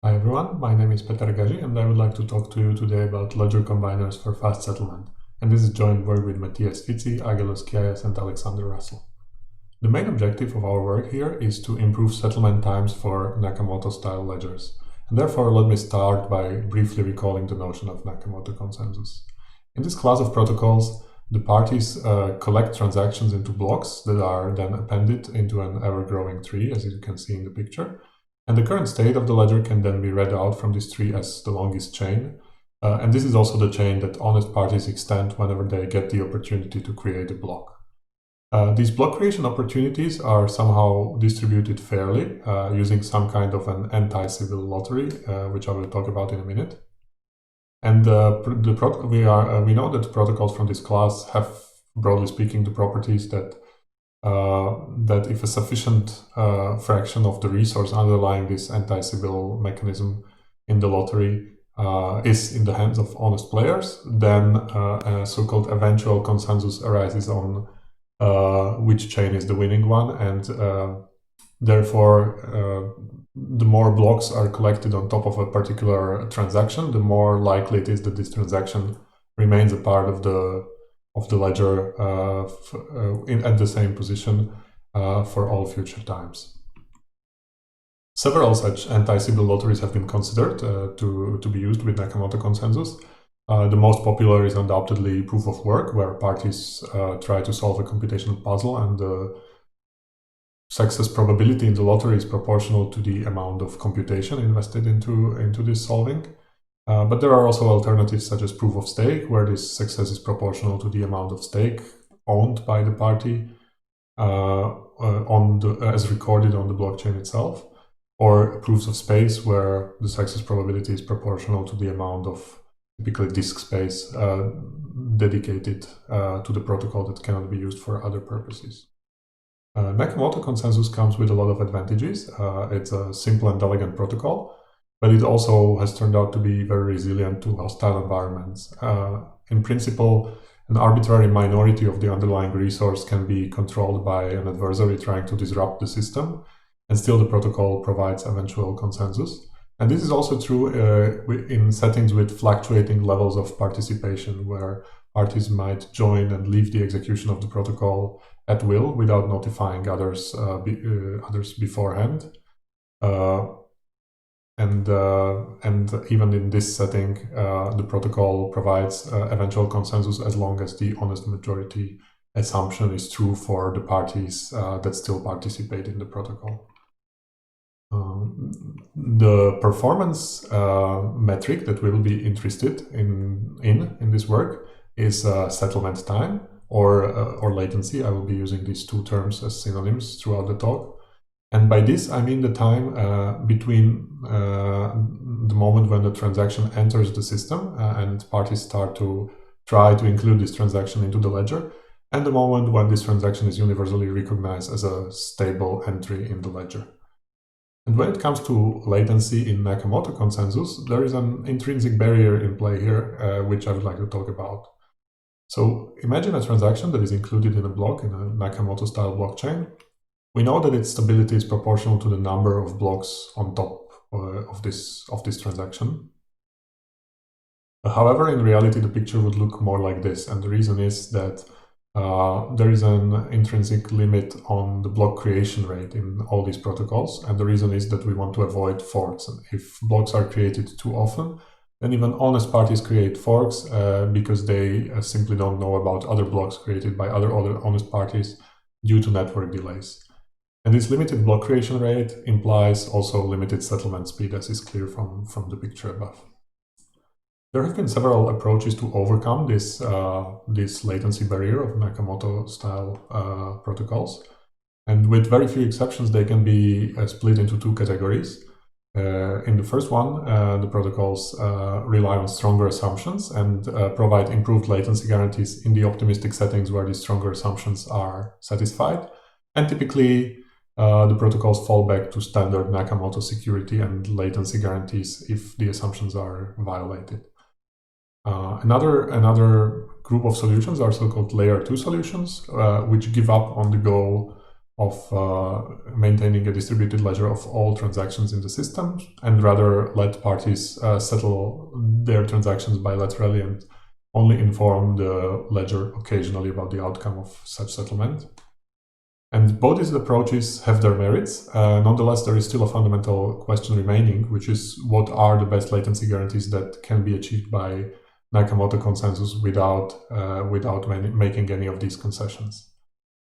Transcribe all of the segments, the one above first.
Hi everyone, my name is Gaži and I would like to talk to you today about ledger combiners for fast settlement. And this is joint work with Matthias, Fitzi, Aggelos, Kiayias and Alexander Russell. The main objective of our work here is to improve settlement times for Nakamoto-style ledgers. And therefore, let me start by briefly recalling the notion of Nakamoto consensus. In this class of protocols, the parties collect transactions into blocks that are then appended into an ever-growing tree, as you can see in the picture. And the current state of the ledger can then be read out from this tree as the longest chain. And this is also the chain that honest parties extend whenever they get the opportunity to create a block. These block creation opportunities are somehow distributed fairly using some kind of an Anti-Sybil lottery, which I will talk about in a minute. And we know that protocols from this class have, broadly speaking, the properties that if a sufficient fraction of the resource underlying this Anti-Sybil mechanism in the lottery is in the hands of honest players, then a so-called eventual consensus arises on which chain is the winning one, and therefore the more blocks are collected on top of a particular transaction, the more likely it is that this transaction remains a part of the ledger at the same position for all future times. Several such Anti-Sybil lotteries have been considered to be used with Nakamoto consensus. The most popular is undoubtedly proof of work, where parties try to solve a computational puzzle and the success probability in the lottery is proportional to the amount of computation invested into this solving. But there are also alternatives such as proof of stake, where this success is proportional to the amount of stake owned by the party as recorded on the blockchain itself, or proofs of space, where the success probability is proportional to the amount of typically disk space dedicated to the protocol that cannot be used for other purposes. Nakamoto consensus comes with a lot of advantages. It's a simple and elegant protocol, but it also has turned out to be very resilient to hostile environments. In principle, an arbitrary minority of the underlying resource can be controlled by an adversary trying to disrupt the system, and still the protocol provides eventual consensus. And this is also true in settings with fluctuating levels of participation, where parties might join and leave the execution of the protocol at will without notifying others beforehand. And even in this setting, the protocol provides eventual consensus as long as the honest majority assumption is true for the parties that still participate in the protocol. The performance metric that we will be interested in this work is settlement time or latency. I will be using these two terms as synonyms throughout the talk. And by this, I mean the time between the moment when the transaction enters the system and parties start to try to include this transaction into the ledger, and the moment when this transaction is universally recognized as a stable entry in the ledger. And when it comes to latency in Nakamoto consensus, there is an intrinsic barrier in play here, which I would like to talk about. So imagine a transaction that is included in a block in a Nakamoto-style blockchain. We know that its stability is proportional to the number of blocks on top of this transaction. However, in reality, the picture would look more like this, and the reason is that there is an intrinsic limit on the block creation rate in all these protocols, and the reason is that we want to avoid forks. And if blocks are created too often, then even honest parties create forks because they simply don't know about other blocks created by other honest parties due to network delays. And this limited block creation rate implies also limited settlement speed, as is clear from the picture above. There have been several approaches to overcome this latency barrier of Nakamoto-style protocols. And with very few exceptions, they can be split into two categories. In the first one, the protocols rely on stronger assumptions and provide improved latency guarantees in the optimistic settings where these stronger assumptions are satisfied. And typically, the protocols fall back to standard Nakamoto security and latency guarantees if the assumptions are violated. Another group of solutions are so-called layer 2 solutions, which give up on the goal maintaining a distributed ledger of all transactions in the system, and rather let parties settle their transactions bilaterally and only inform the ledger occasionally about the outcome of such settlement. And both these approaches have their merits. Nonetheless, there is still a fundamental question remaining, which is what are the best latency guarantees that can be achieved by Nakamoto consensus without making any of these concessions.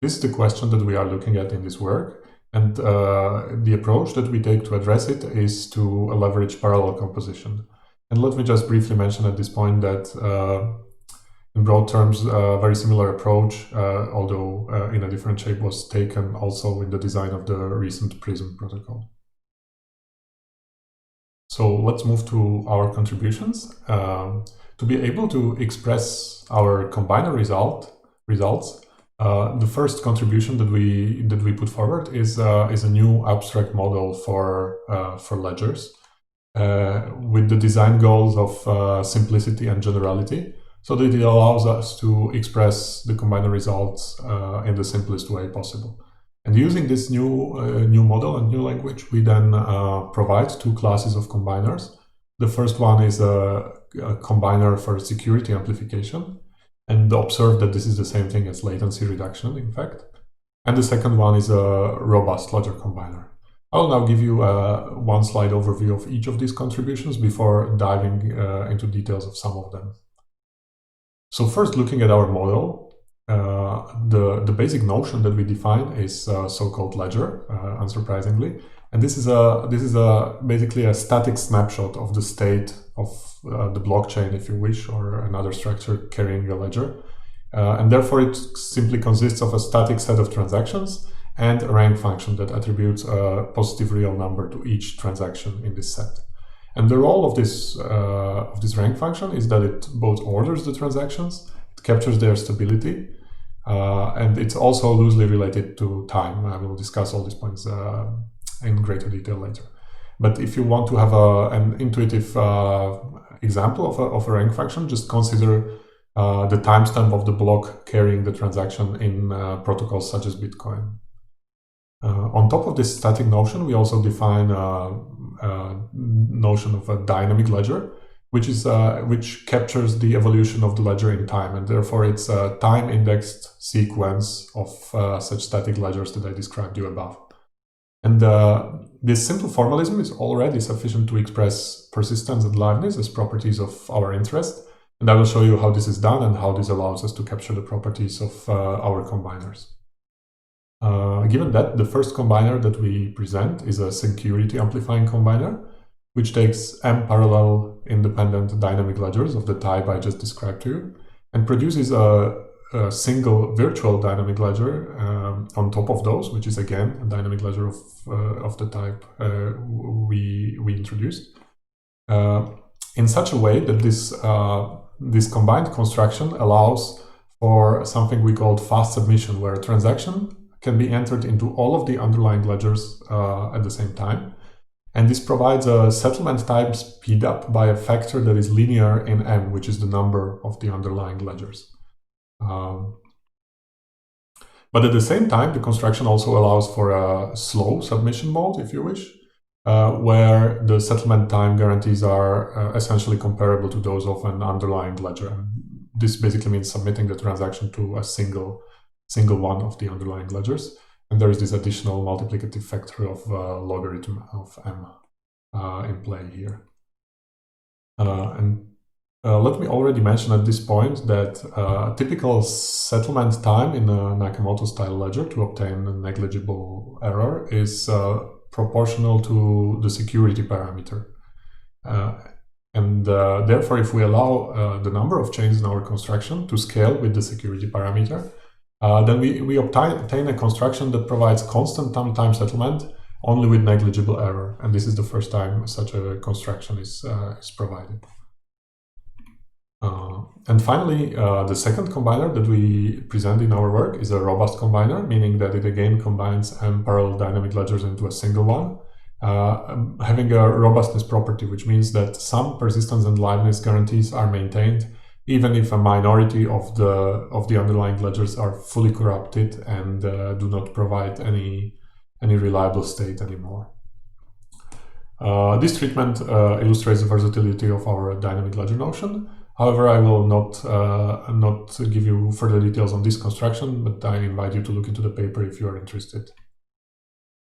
This is the question that we are looking at in this work, and the approach that we take to address it is to leverage parallel composition. And let me just briefly mention at this point that in broad terms, a very similar approach, although in a different shape, was taken also in the design of the recent PRISM protocol. So let's move to our contributions. To be able to express our combiner results, the first contribution that we put forward is a new abstract model for ledgers with the design goals of simplicity and generality, so that it allows us to express the combiner results in the simplest way possible. And using this new model and new language, we then provide two classes of combiners. The first one is a combiner for security amplification, and observe that this is the same thing as latency reduction, in fact. And the second one is a robust ledger combiner. I'll now give you a one-slide overview of each of these contributions before diving into details of some of them. So first, looking at our model, the basic notion that we define is so-called ledger, unsurprisingly, and this is basically a static snapshot of the state of the blockchain, if you wish, or another structure carrying a ledger, and therefore it simply consists of a static set of transactions and a rank function that attributes a positive real number to each transaction in this set. And the role of this rank function is that it both orders the transactions, it captures their stability, and it's also loosely related to time. I will discuss all these points in greater detail later. But if you want to have an intuitive example of a rank function, just consider the timestamp of the block carrying the transaction in protocols such as Bitcoin. On top of this static notion, we also define a notion of a dynamic ledger, which captures the evolution of the ledger in time, and therefore it's a time-indexed sequence of such static ledgers that I described you above. And this simple formalism is already sufficient to express persistence and liveness as properties of our interest, and I will show you how this is done and how this allows us to capture the properties of our combiners. Given that, the first combiner that we present is a security-amplifying combiner, which takes m parallel independent dynamic ledgers of the type I just described to you, and produces a single virtual dynamic ledger on top of those, which is again a dynamic ledger of the type we introduced, in such a way that this combined construction allows for something we call fast submission, where a transaction can be entered into all of the underlying ledgers at the same time. And this provides a settlement time speed up by a factor that is linear in m, which is the number of the underlying ledgers. But at the same time, the construction also allows for a slow submission mode, if you wish, where the settlement time guarantees are essentially comparable to those of an underlying ledger. This basically means submitting the transaction to a single one of the underlying ledgers, and there is this additional multiplicative factor of logarithm of m in play here. Let me already mention at this point that typical settlement time in a Nakamoto-style ledger to obtain a negligible error is proportional to the security parameter. Therefore, if we allow the number of chains in our construction to scale with the security parameter, then we obtain a construction that provides constant time settlement only with negligible error. And this is the first time such a construction is provided. And finally, the second combiner that we present in our work is a robust combiner, meaning that it again combines m parallel dynamic ledgers into a single one, having a robustness property, which means that some persistence and liveness guarantees are maintained even if a minority of the underlying ledgers are fully corrupted and do not provide any reliable state anymore. This treatment illustrates the versatility of our dynamic ledger notion. However, I will not give you further details on this construction, but I invite you to look into the paper if you are interested.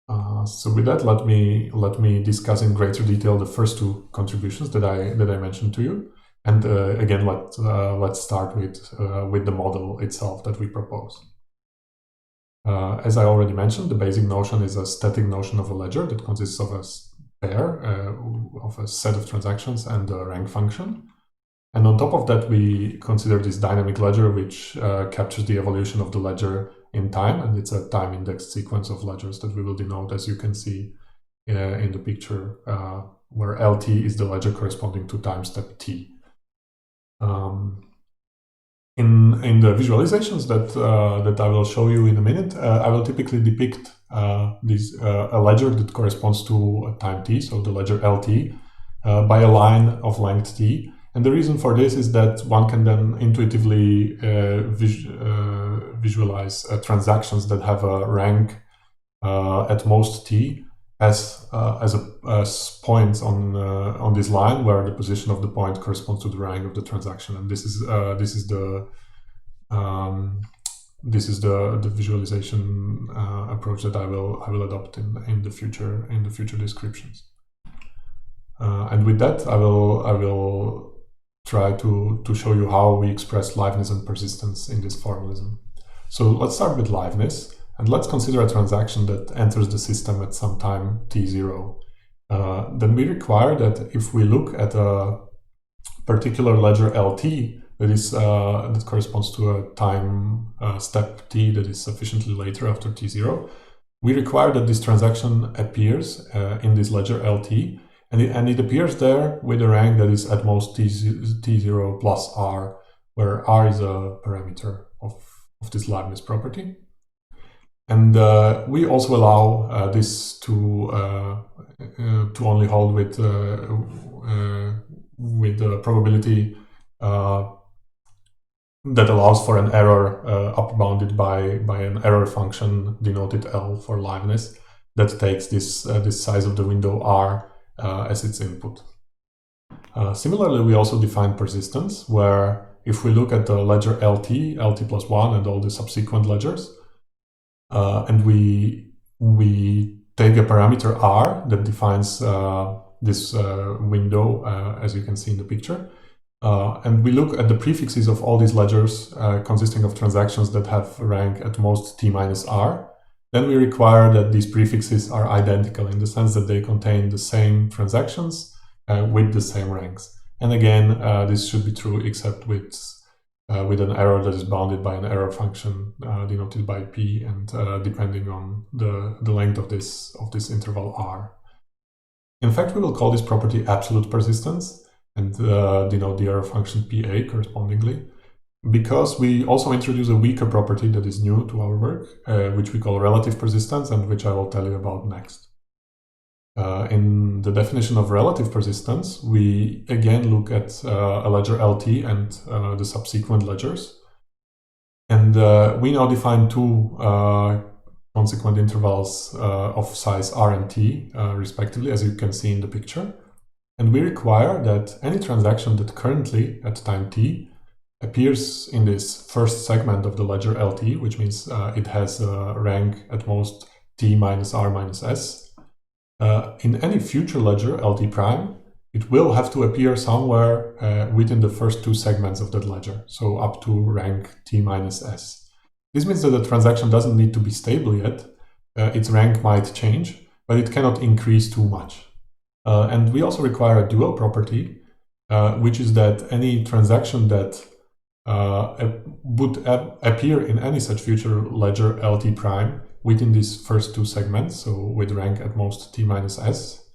So with that, let me discuss in greater detail the first two contributions that I mentioned to you. And again, let's start with the model itself that we propose. As I already mentioned, the basic notion is a static notion of a ledger that consists of a pair of a set of transactions and a rank function. And on top of that, we consider this dynamic ledger, which captures the evolution of the ledger in time, and it's a time-indexed sequence of ledgers that we will denote, as you can see in the picture, where LT is the ledger corresponding to time step T. In the visualizations that I will show you in a minute, I will typically depict a ledger that corresponds to a time t, so the ledger LT, by a line of length t. And the reason for this is that one can then intuitively visualize transactions that have a rank at most t as points on this line where the position of the point corresponds to the rank of the transaction. And this is the visualization approach that I will adopt in the future descriptions. And with that, I will try to show you how we express liveness and persistence in this formalism. So let's start with liveness, and let's consider a transaction that enters the system at some time t0. Then we require that if we look at a particular ledger LT that corresponds to a time step t that is sufficiently later after t0, we require that this transaction appears in this ledger LT, and it appears there with a rank that is at most t0 plus r, where r is a parameter of this liveness property. And we also allow this to only hold with the probability that allows for an error upbounded by an error function denoted L for liveness that takes this size of the window R as its input. Similarly, we also define persistence, where if we look at the ledger LT plus 1 and all the subsequent ledgers, and we take a parameter R that defines this window, as you can see in the picture, and we look at the prefixes of all these ledgers consisting of transactions that have rank at most t minus r, then we require that these prefixes are identical in the sense that they contain the same transactions with the same ranks. And again, this should be true except with an error that is bounded by an error function denoted by p and depending on the length of this interval r. In fact, we will call this property absolute persistence and denote the error function PA correspondingly, because we also introduce a weaker property that is new to our work, which we call relative persistence, and which I will tell you about next. In the definition of relative persistence, we again look at a ledger LT and the subsequent ledgers. And we now define two consequent intervals of size r and t, respectively, as you can see in the picture. And we require that any transaction that currently, at time t, appears in this first segment of the ledger LT, which means it has a rank at most t minus r minus s, in any future ledger LT prime, it will have to appear somewhere within the first two segments of that ledger, so up to rank t minus s. This means that the transaction doesn't need to be stable yet. Its rank might change, but it cannot increase too much. And we also require a dual property, which is that any transaction that would appear in any such future ledger LT prime within these first two segments, so with rank at most t minus s,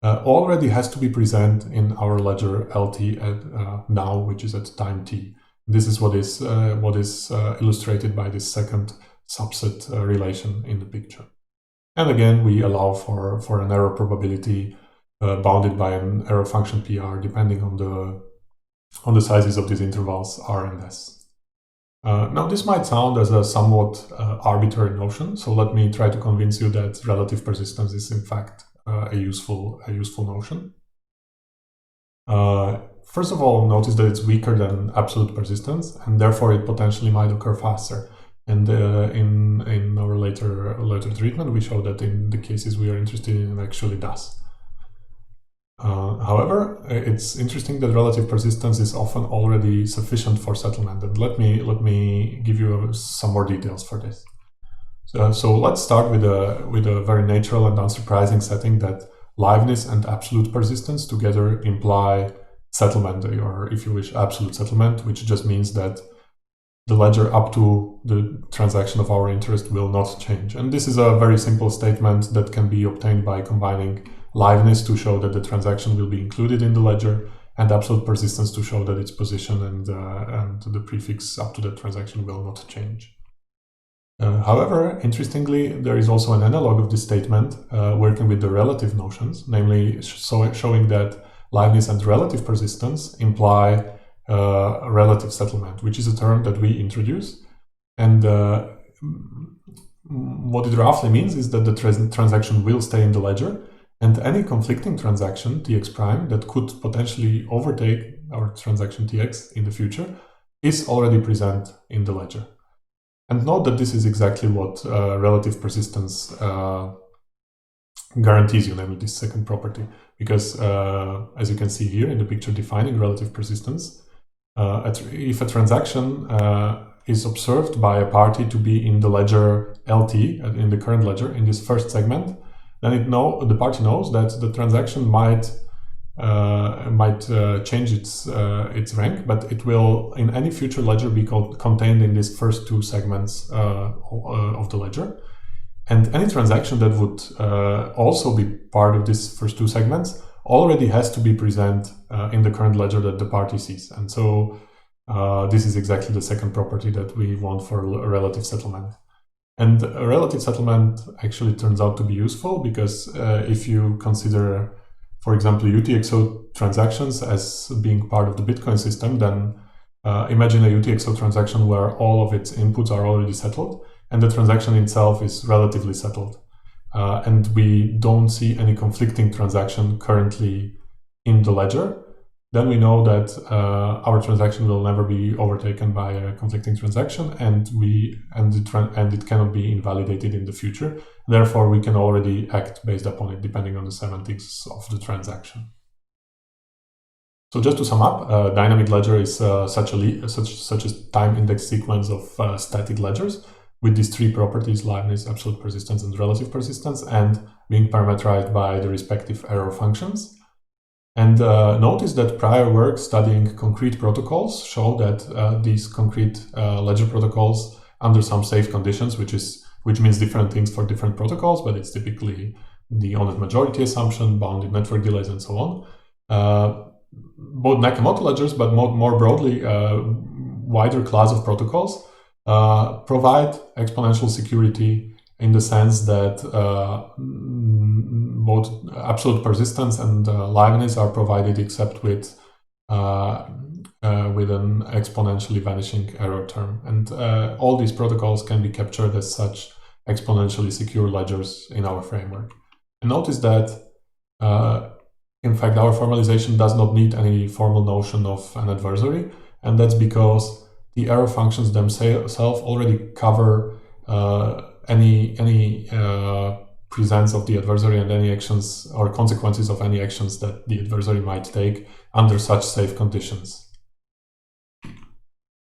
already has to be present in our ledger LT at now, which is at time t. This is what is illustrated by this second subset relation in the picture. And again, we allow for an error probability bounded by an error function PR, depending on on the sizes of these intervals R and S. Now this might sound as a somewhat arbitrary notion, so let me try to convince you that relative persistence is in fact a useful notion. First of all, notice that it's weaker than absolute persistence, and therefore it potentially might occur faster. And in our later treatment, we show that in the cases we are interested in, it actually does. However, it's interesting that relative persistence is often already sufficient for settlement. And let me give you some more details for this. So let's start with a very natural and unsurprising setting that liveness and absolute persistence together imply settlement, or if you wish, absolute settlement, which just means that the ledger up to the transaction of our interest will not change. And this is a very simple statement that can be obtained by combining liveness to show that the transaction will be included in the ledger, and absolute persistence to show that its position and the prefix up to the transaction will not change. However, interestingly, there is also an analog of this statement working with the relative notions, namely showing that liveness and relative persistence imply relative settlement, which is a term that we introduce. And what it roughly means is that the transaction will stay in the ledger, and any conflicting transaction, Tx prime, that could potentially overtake our transaction Tx in the future is already present in the ledger. And note that this is exactly what relative persistence guarantees you, namely this second property, because as you can see here in the picture defining relative persistence, if a transaction is observed by a party to be in the ledger LT, in the current ledger, in this first segment, then the party knows that the transaction might change its rank, but it will in any future ledger be contained in these first two segments of the ledger. And any transaction that would also be part of these first two segments already has to be present in the current ledger that the party sees. And so this is exactly the second property that we want for a relative settlement. And a relative settlement actually turns out to be useful because if you consider, for example, UTXO transactions as being part of the Bitcoin system, then imagine a UTXO transaction where all of its inputs are already settled and the transaction itself is relatively settled. And we don't see any conflicting transaction currently in the ledger. Then we know that our transaction will never be overtaken by a conflicting transaction, and it cannot be invalidated in the future. Therefore, we can already act based upon it, depending on the semantics of the transaction. So, just to sum up, a dynamic ledger is such a time index sequence of static ledgers with these three properties: liveness, absolute persistence, and relative persistence, and being parameterized by the respective error functions. And notice that prior work studying concrete protocols show that these concrete ledger protocols under some safe conditions, which means different things for different protocols, but it's typically the honest majority assumption, bounded network delays, and so on. Both Nakamoto ledgers, but more broadly, wider class of protocols provide exponential security in the sense that both absolute persistence and liveness are provided except with an exponentially vanishing error term. And all these protocols can be captured as such exponentially secure ledgers in our framework. And notice that, in fact, our formalization does not need any formal notion of an adversary, and that's because the error functions themselves already cover any presence of the adversary and any actions or consequences of any actions that the adversary might take under such safe conditions.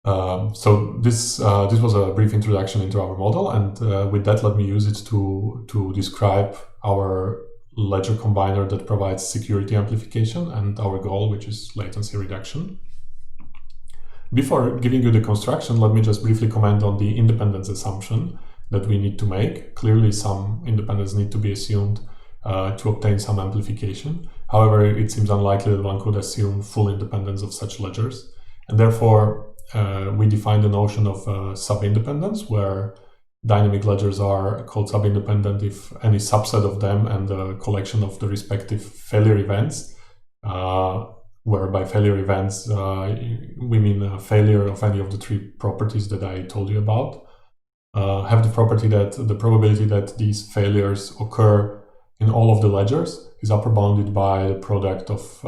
So this was a brief introduction into our model, and with that, let me use it to describe our ledger combiner that provides security amplification and our goal, which is latency reduction. Before giving you the construction, let me just briefly comment on the independence assumption that we need to make. Clearly, some independence need to be assumed to obtain some amplification. However, it seems unlikely that one could assume full independence of such ledgers. And therefore, we define the notion of subindependence, where dynamic ledgers are called subindependent if any subset of them and the collection of the respective failure events where by failure events we mean a failure of any of the three properties that I told you about, have the property that the probability that these failures occur in all of the ledgers is upper bounded by the product of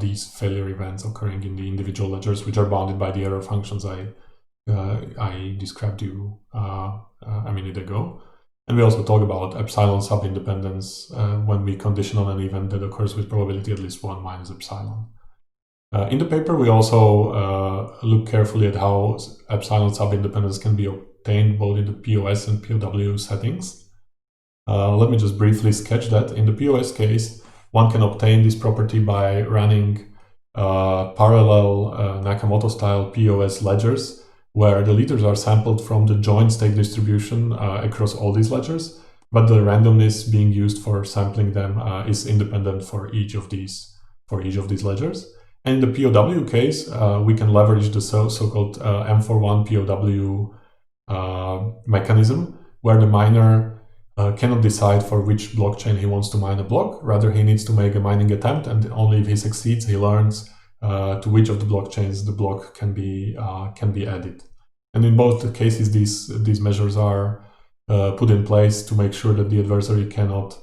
these failure events occurring in the individual ledgers, which are bounded by the error functions I described to you a minute ago. And we also talk about epsilon sub-independence when we condition on an event that occurs with probability at least 1 minus epsilon. In the paper, we also look carefully at how epsilon sub-independence can be obtained both in the POS and POW settings. Let me just briefly sketch that. In the POS case, one can obtain this property by running parallel Nakamoto-style POS ledgers, where the leaders are sampled from the joint state distribution across all these ledgers, but the randomness being used for sampling them is independent for each of these ledgers. And in the POW case, we can leverage the so-called M41 POW mechanism, where the miner cannot decide for which blockchain he wants to mine a block. Rather, he needs to make a mining attempt, and only if he succeeds, he learns to which of the blockchains the block can be added. And in both cases, these measures are put in place to make sure that the adversary cannot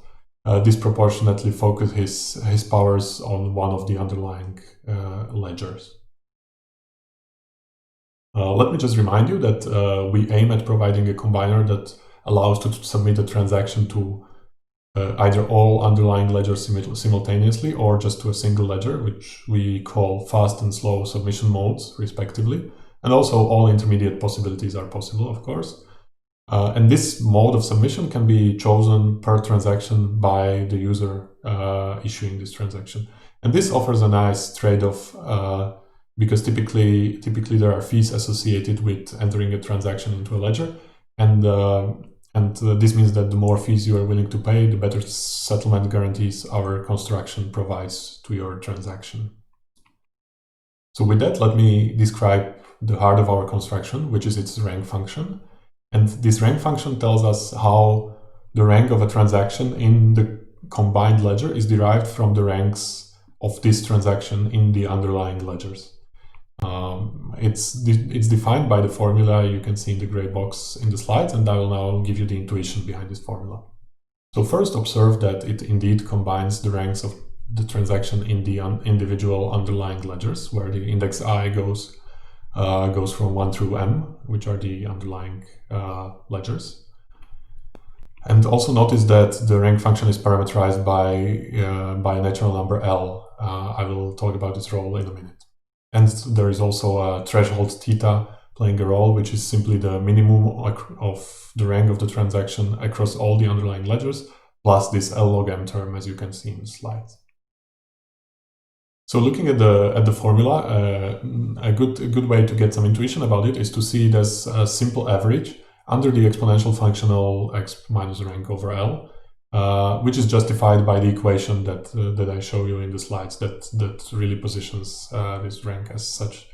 disproportionately focus his powers on one of the underlying ledgers. Let me just remind you that we aim at providing a combiner that allows to submit a transaction to either all underlying ledgers simultaneously or just to a single ledger, which we call fast and slow submission modes, respectively. And also all intermediate possibilities are possible, of course. And this mode of submission can be chosen per transaction by the user issuing this transaction. And this offers a nice trade-off because typically there are fees associated with entering a transaction into a ledger. And this means that the more fees you are willing to pay, the better settlement guarantees our construction provides to your transaction. So with that, let me describe the heart of our construction, which is its rank function. And this rank function tells us how the rank of a transaction in the combined ledger is derived from the ranks of this transaction in the underlying ledgers. It's defined by the formula you can see in the gray box in the slides, and I will now give you the intuition behind this formula. So first, observe that it indeed combines the ranks of the transaction in the individual underlying ledgers, where the index I goes from 1 through m, which are the underlying ledgers. And also notice that the rank function is parameterized by a natural number L. I will talk about its role in a minute. And there is also a threshold theta playing a role, which is simply the minimum of the rank of the transaction across all the underlying ledgers, plus this L log m term, as you can see in the slides. So looking at the formula, a good way to get some intuition about it is to see it as a simple average under the exponential functional x minus rank over L, which is justified by the equation that I show you in the slides that really positions this rank as such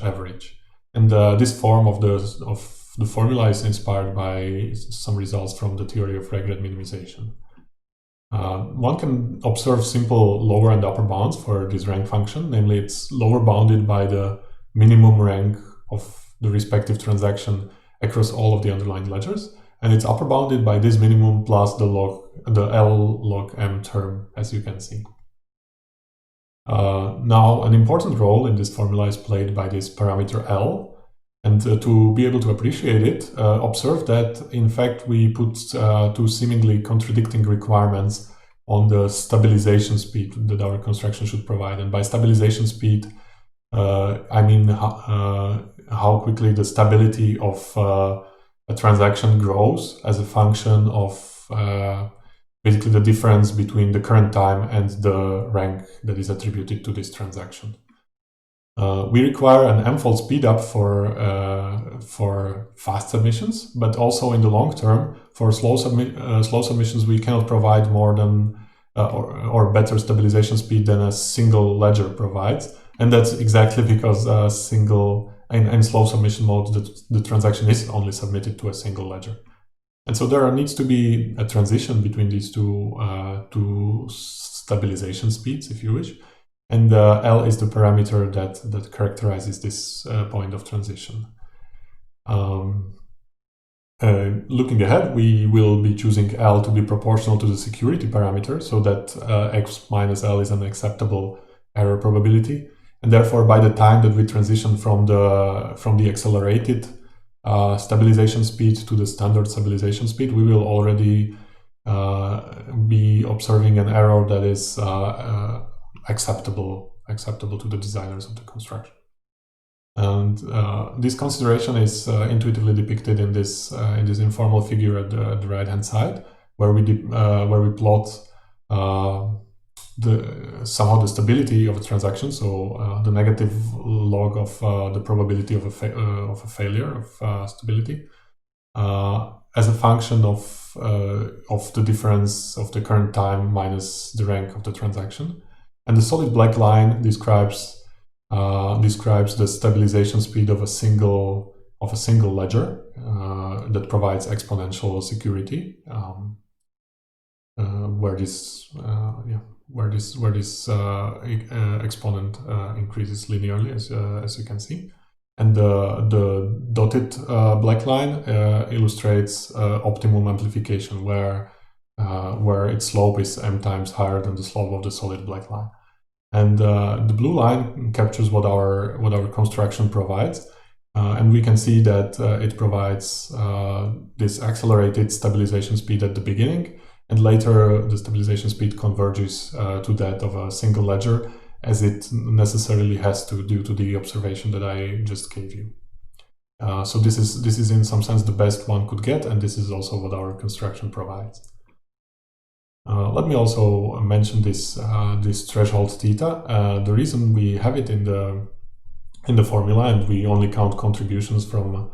average. And this form of the formula is inspired by some results from the theory of regret minimization. One can observe simple lower and upper bounds for this rank function, namely it's lower bounded by the minimum rank of the respective transaction across all of the underlying ledgers, and it's upper bounded by this minimum plus the L log m term, as you can see. Now, an important role in this formula is played by this parameter L, and to be able to appreciate it, observe that in fact we put two seemingly contradicting requirements on the stabilization speed that our construction should provide. And by stabilization speed, I mean how quickly the stability of a transaction grows as a function of basically the difference between the current time and the rank that is attributed to this transaction. We require an m-fold speedup for fast submissions, but also in the long term, for slow submissions, we cannot provide more than or better stabilization speed than a single ledger provides. And that's exactly because in slow submission mode, the transaction is only submitted to a single ledger. And so there needs to be a transition between these two stabilization speeds, if you wish. And L is the parameter that characterizes this point of transition. Looking ahead, we will be choosing L to be proportional to the security parameter, so that X minus L is an acceptable error probability. And therefore, by the time that we transition from the accelerated stabilization speed to the standard stabilization speed, we will already be observing an error that is acceptable to the designers of the construction. And this consideration is intuitively depicted in this informal figure at the right-hand side, where we plot somehow the stability of a transaction, so the negative log of the probability of a failure of stability, as a function of the difference of the current time minus the rank of the transaction. And the solid black line describes the stabilization speed of a single ledger that provides exponential security, where this exponent increases linearly, as you can see. And the dotted black line illustrates optimum amplification, where its slope is m times higher than the slope of the solid black line. And the blue line captures what our construction provides, and we can see that it provides this accelerated stabilization speed at the beginning, and later the stabilization speed converges to that of a single ledger, as it necessarily has to due to the observation that I just gave you. So this is in some sense the best one could get, and this is also what our construction provides. Let me also mention this threshold theta. The reason we have it in the formula, and we only count contributions from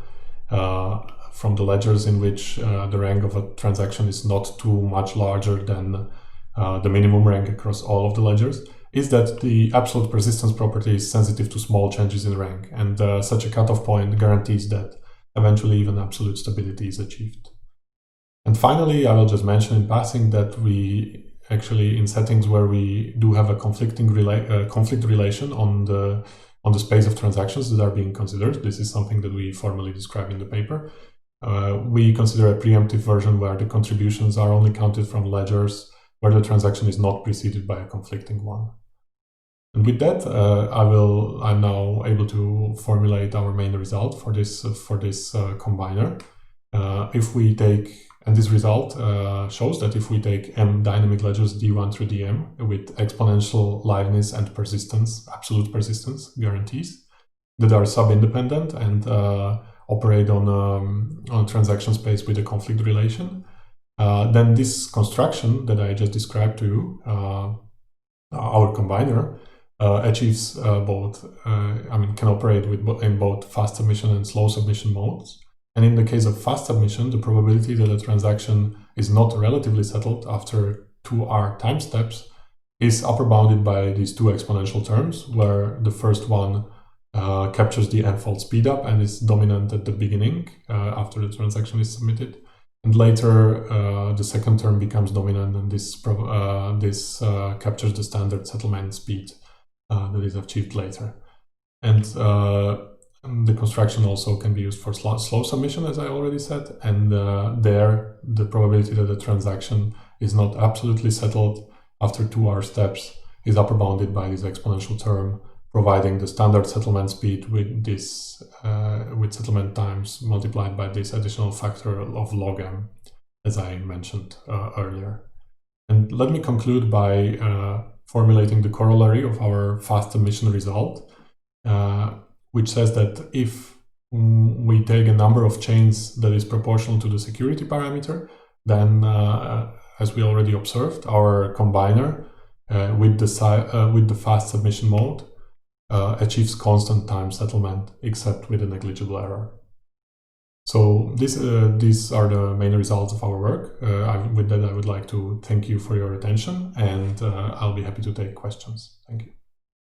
the ledgers in which the rank of a transaction is not too much larger than the minimum rank across all of the ledgers, is that the absolute persistence property is sensitive to small changes in rank, and such a cutoff point guarantees that eventually even absolute stability is achieved. And finally, I will just mention in passing that we actually, in settings where we do have a conflict relation on the space of transactions that are being considered, this is something that we formally describe in the paper. We consider a preemptive version where the contributions are only counted from ledgers where the transaction is not preceded by a conflicting one. And with that, I'm now able to formulate our main result for this combiner. And this result shows that if we take m dynamic ledgers d1 through dm with exponential liveness and persistence, absolute persistence guarantees that are sub-independent and operate on a transaction space with a conflict relation, then this construction that I just described to you, our combiner, achieves can operate in both fast submission and slow submission modes. And in the case of fast submission, the probability that a transaction is not relatively settled after 2r time steps is upper bounded by these two exponential terms, where the first one captures the n-fold speedup and is dominant at the beginning after the transaction is submitted. And later, the second term becomes dominant, and this captures the standard settlement speed that is achieved later. And the construction also can be used for slow submission, as I already said, and there the probability that the transaction is not absolutely settled after 2r steps is upper bounded by this exponential term, providing the standard settlement speed with settlement times multiplied by this additional factor of log m, as I mentioned earlier. And let me conclude by formulating the corollary of our fast submission result, which says that if we take a number of chains that is proportional to the security parameter, then, as we already observed, our combiner with the fast submission mode achieves constant time settlement, except with a negligible error. So these are the main results of our work. With that, I would like to thank you for your attention, and I'll be happy to take questions. Thank you.